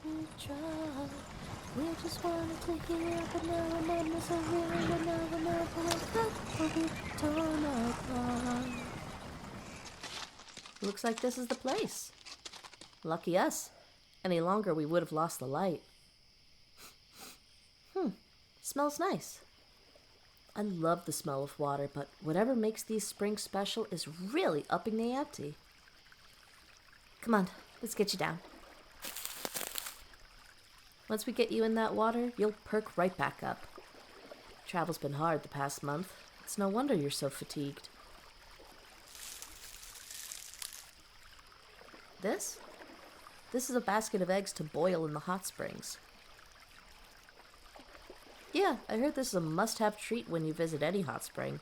we try. We just wanted to hear, but now our madness are real, and now we're never will be torn apart. Looks like this is the place. Lucky us. Any longer we would have lost the light. Smells nice. I love the smell of water, but whatever makes these springs special is really upping the ante. Come on, let's get you down. Once we get you in that water, you'll perk right back up. Travel's been hard the past month. It's no wonder you're so fatigued. This? This is a basket of eggs to boil in the hot springs. Yeah, I heard this is a must-have treat when you visit any hot spring.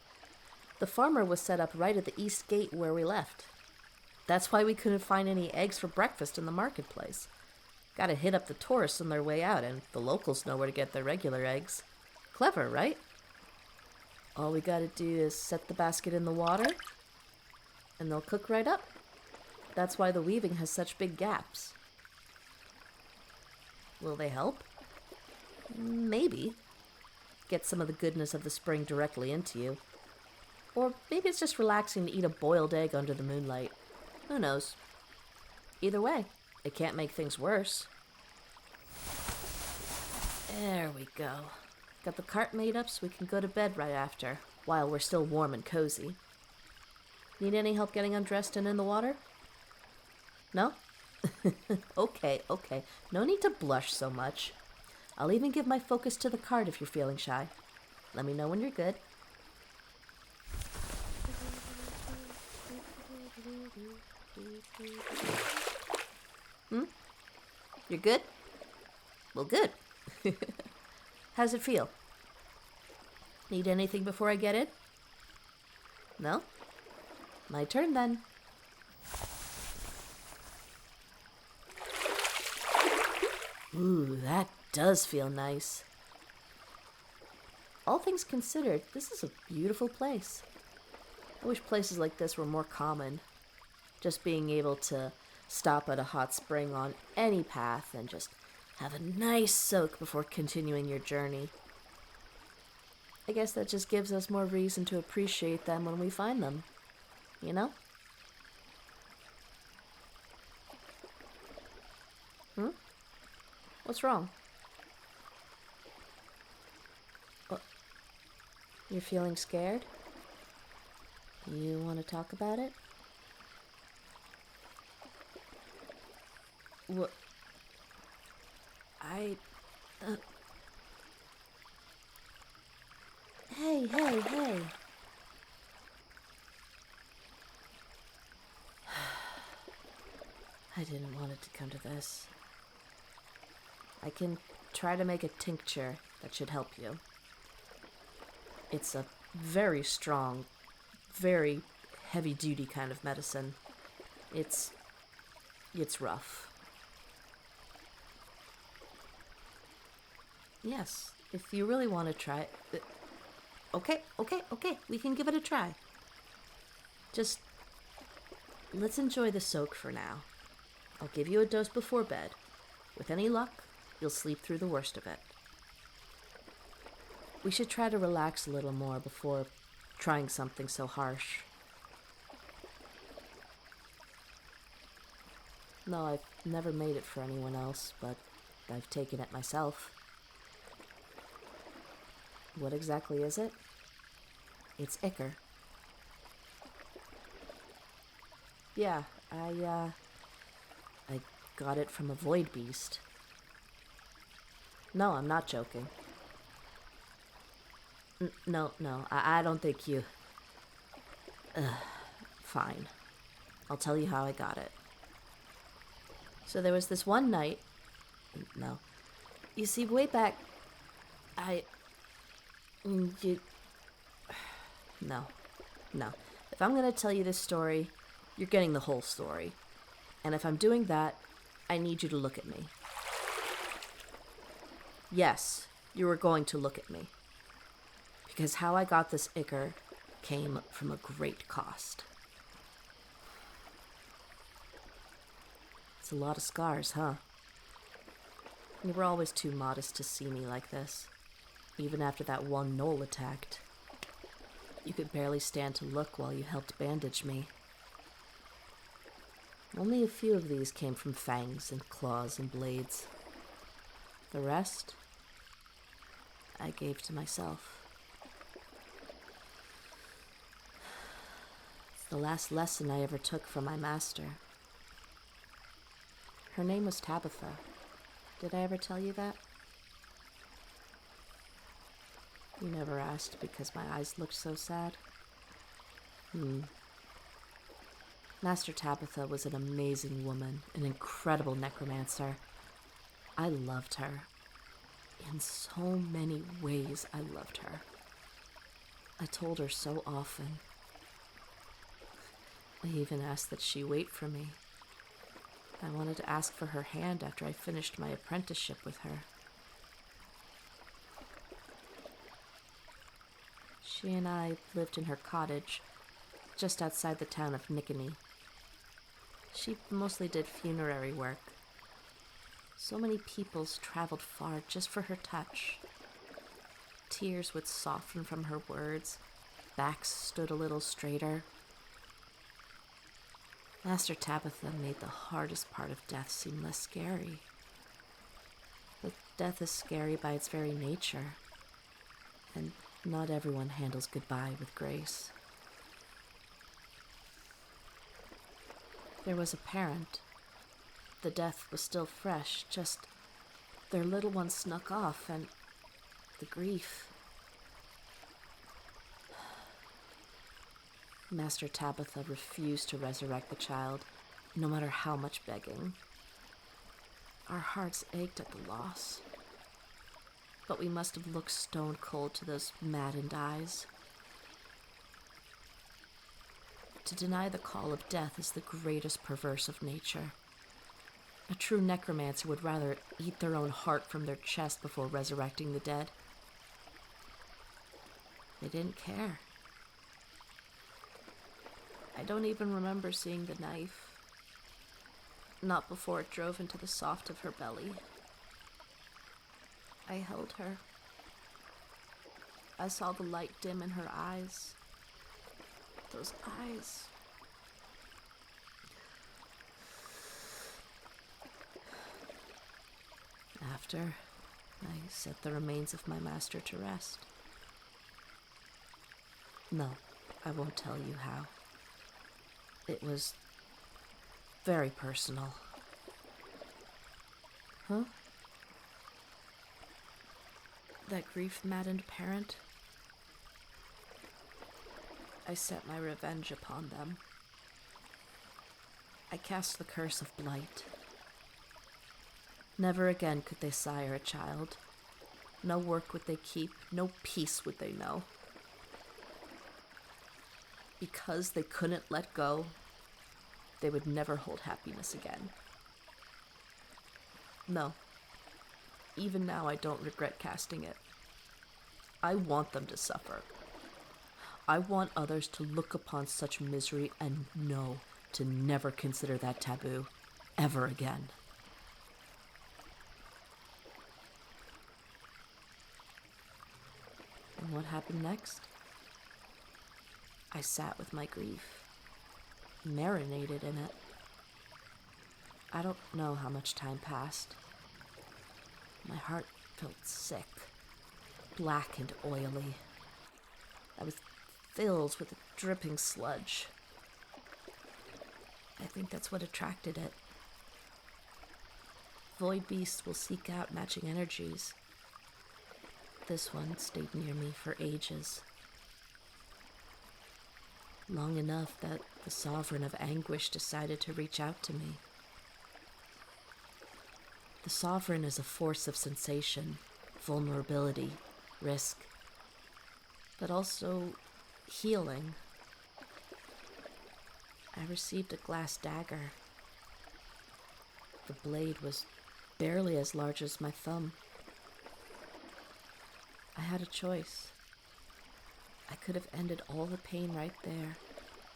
The farmer was set up right at the east gate where we left. That's why we couldn't find any eggs for breakfast in the marketplace. Gotta hit up the tourists on their way out, and the locals know where to get their regular eggs. Clever, right? All we gotta do is set the basket in the water, and they'll cook right up. That's why the weaving has such big gaps. Will they help? Maybe. Get some of the goodness of the spring directly into you. Or maybe it's just relaxing to eat a boiled egg under the moonlight. Who knows? Either way, it can't make things worse. There we go. Got the cart made up so we can go to bed right after, while we're still warm and cozy. Need any help getting undressed and in the water? No? Okay. No need to blush so much. I'll even give my focus to the cart if you're feeling shy. Let me know when you're good. You're good? Well, good. How's it feel? Need anything before I get in? No? My turn then. Ooh, that does feel nice. All things considered, this is a beautiful place. I wish places like this were more common. Just being able to stop at a hot spring on any path and just have a nice soak before continuing your journey. I guess that just gives us more reason to appreciate them when we find them. You know? What's wrong? What? You're feeling scared? You want to talk about it? What? Hey. I didn't want it to come to this. I can try to make a tincture that should help you. It's a very strong, very heavy-duty kind of medicine. It's rough. Yes, if you really want to try it. Okay, we can give it a try. Just, let's enjoy the soak for now. I'll give you a dose before bed. With any luck, you'll sleep through the worst of it. We should try to relax a little more before trying something so harsh. No, I've never made it for anyone else, but I've taken it myself. What exactly is it? It's ichor. Yeah, I got it from a void beast. No, I'm not joking. No, I don't think you... Fine. I'll tell you how I got it. So there was this one night... No. You see, way back... No. If I'm gonna tell you this story, you're getting the whole story. And if I'm doing that, I need you to look at me. Yes, you are going to look at me. Because how I got this ichor came from a great cost. It's a lot of scars, huh? You were always too modest to see me like this, even after that one Null attacked. You could barely stand to look while you helped bandage me. Only a few of these came from fangs and claws and blades. The rest, I gave to myself. It's the last lesson I ever took from my master. Her name was Tabitha. Did I ever tell you that? You never asked because my eyes looked so sad. Master Tabitha was an amazing woman, an incredible necromancer. I loved her. In so many ways, I loved her. I told her so often. I even asked that she wait for me. I wanted to ask for her hand after I finished my apprenticeship with her. She and I lived in her cottage, just outside the town of Nickany. She mostly did funerary work. So many peoples traveled far just for her touch. Tears would soften from her words. Backs stood a little straighter. Master Tabitha made the hardest part of death seem less scary. But death is scary by its very nature, and not everyone handles goodbye with grace. There was a parent. The death was still fresh, just their little one snuck off, and the grief. Master Tabitha refused to resurrect the child, no matter how much begging. Our hearts ached at the loss, but we must have looked stone cold to those maddened eyes. To deny the call of death is the greatest perverse of nature. A true necromancer would rather eat their own heart from their chest before resurrecting the dead. They didn't care. I don't even remember seeing the knife. Not before it drove into the soft of her belly. I held her. I saw the light dim in her eyes. Those eyes. After, I set the remains of my master to rest. No, I won't tell you how. It was very personal. Huh? That grief-maddened parent? I set my revenge upon them. I cast the curse of blight. Never again could they sire a child. No work would they keep, no peace would they know. Because they couldn't let go, they would never hold happiness again. No. Even now I don't regret casting it. I want them to suffer. I want others to look upon such misery and know to never consider that taboo ever again. And what happened next? I sat with my grief, marinated in it. I don't know how much time passed. My heart felt sick, black and oily. I was filled with a dripping sludge. I think that's what attracted it. Void beasts will seek out matching energies. This one stayed near me for ages. Long enough that the sovereign of anguish decided to reach out to me. The sovereign is a force of sensation, vulnerability, risk, but also healing. I received a glass dagger. The blade was barely as large as my thumb. I had a choice. I could have ended all the pain right there,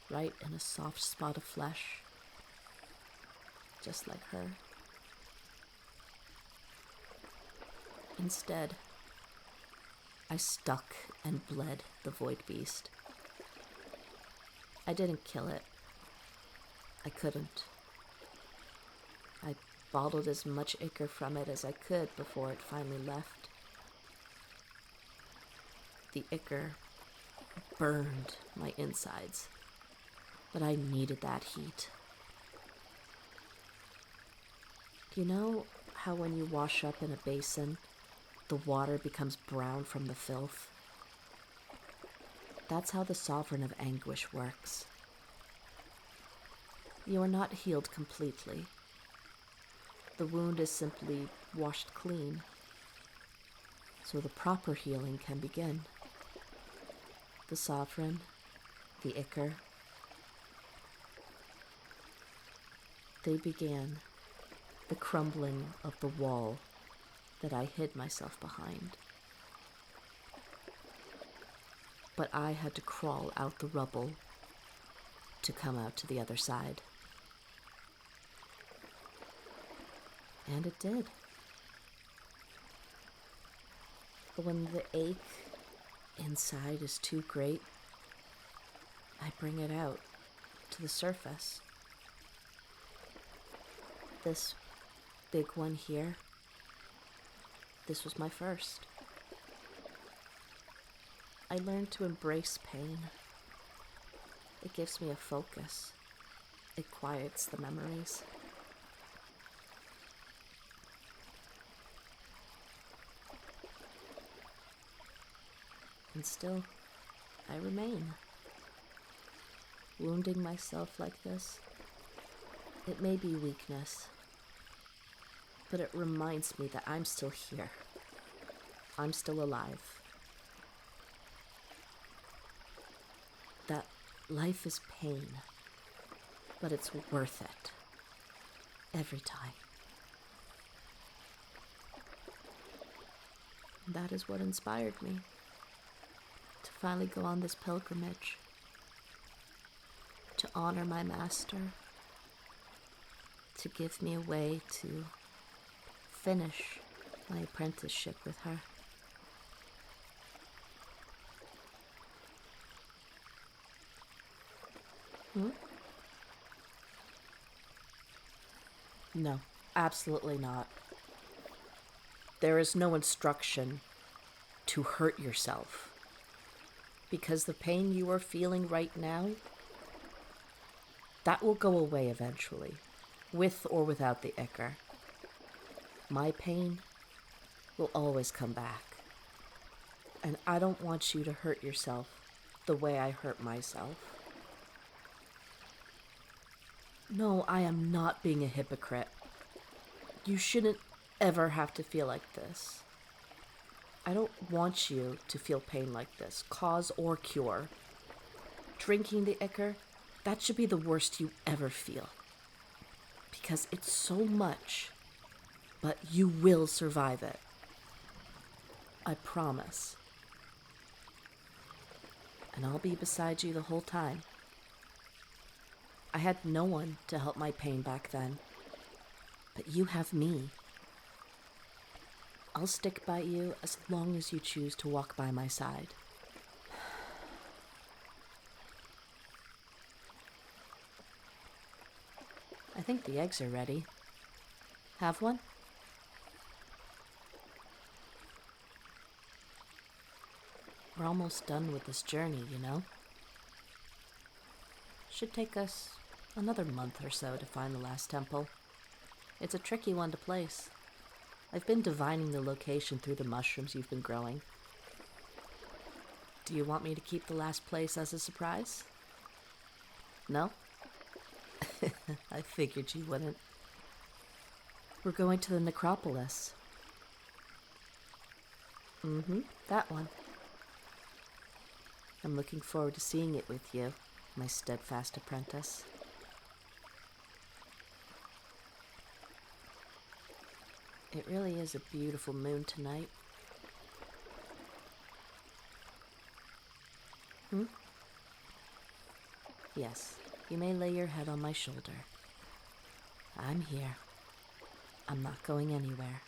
right in a soft spot of flesh, just like her. Instead, I stuck and bled the void beast. I didn't kill it. I couldn't. I bottled as much ichor from it as I could before it finally left. The ichor burned my insides, but I needed that heat. Do you know how when you wash up in a basin, the water becomes brown from the filth? That's how the Sovereign of Anguish works. You are not healed completely. The wound is simply washed clean, so the proper healing can begin. The Sovereign, the ichor, they began the crumbling of the wall that I hid myself behind. But I had to crawl out the rubble to come out to the other side. And it did. But when the ache inside is too great, I bring it out to the surface. This big one here, this was my first. I learned to embrace pain. It gives me a focus. It quiets the memories. And still, I remain. Wounding myself like this, it may be weakness, but it reminds me that I'm still here. I'm still alive. That life is pain, but it's worth it. Every time. And that is what inspired me to finally go on this pilgrimage, to honor my master, to give me a way to finish my apprenticeship with her. No, absolutely not. There is no instruction to hurt yourself, because the pain you are feeling right now, that will go away eventually, with or without the ichor. My pain will always come back, and I don't want you to hurt yourself the way I hurt myself. No, I am not being a hypocrite. You shouldn't ever have to feel like this. I don't want you to feel pain like this, cause or cure. Drinking the ichor, that should be the worst you ever feel. Because it's so much, but you will survive it. I promise. And I'll be beside you the whole time. I had no one to help my pain back then, but you have me. I'll stick by you as long as you choose to walk by my side. I think the eggs are ready. Have one? We're almost done with this journey, you know? Should take us another month or so to find the last temple. It's a tricky one to place. I've been divining the location through the mushrooms you've been growing. Do you want me to keep the last place as a surprise? No? I figured you wouldn't. We're going to the necropolis. That one. I'm looking forward to seeing it with you, my steadfast apprentice. It really is a beautiful moon tonight. Yes, you may lay your head on my shoulder. I'm here. I'm not going anywhere.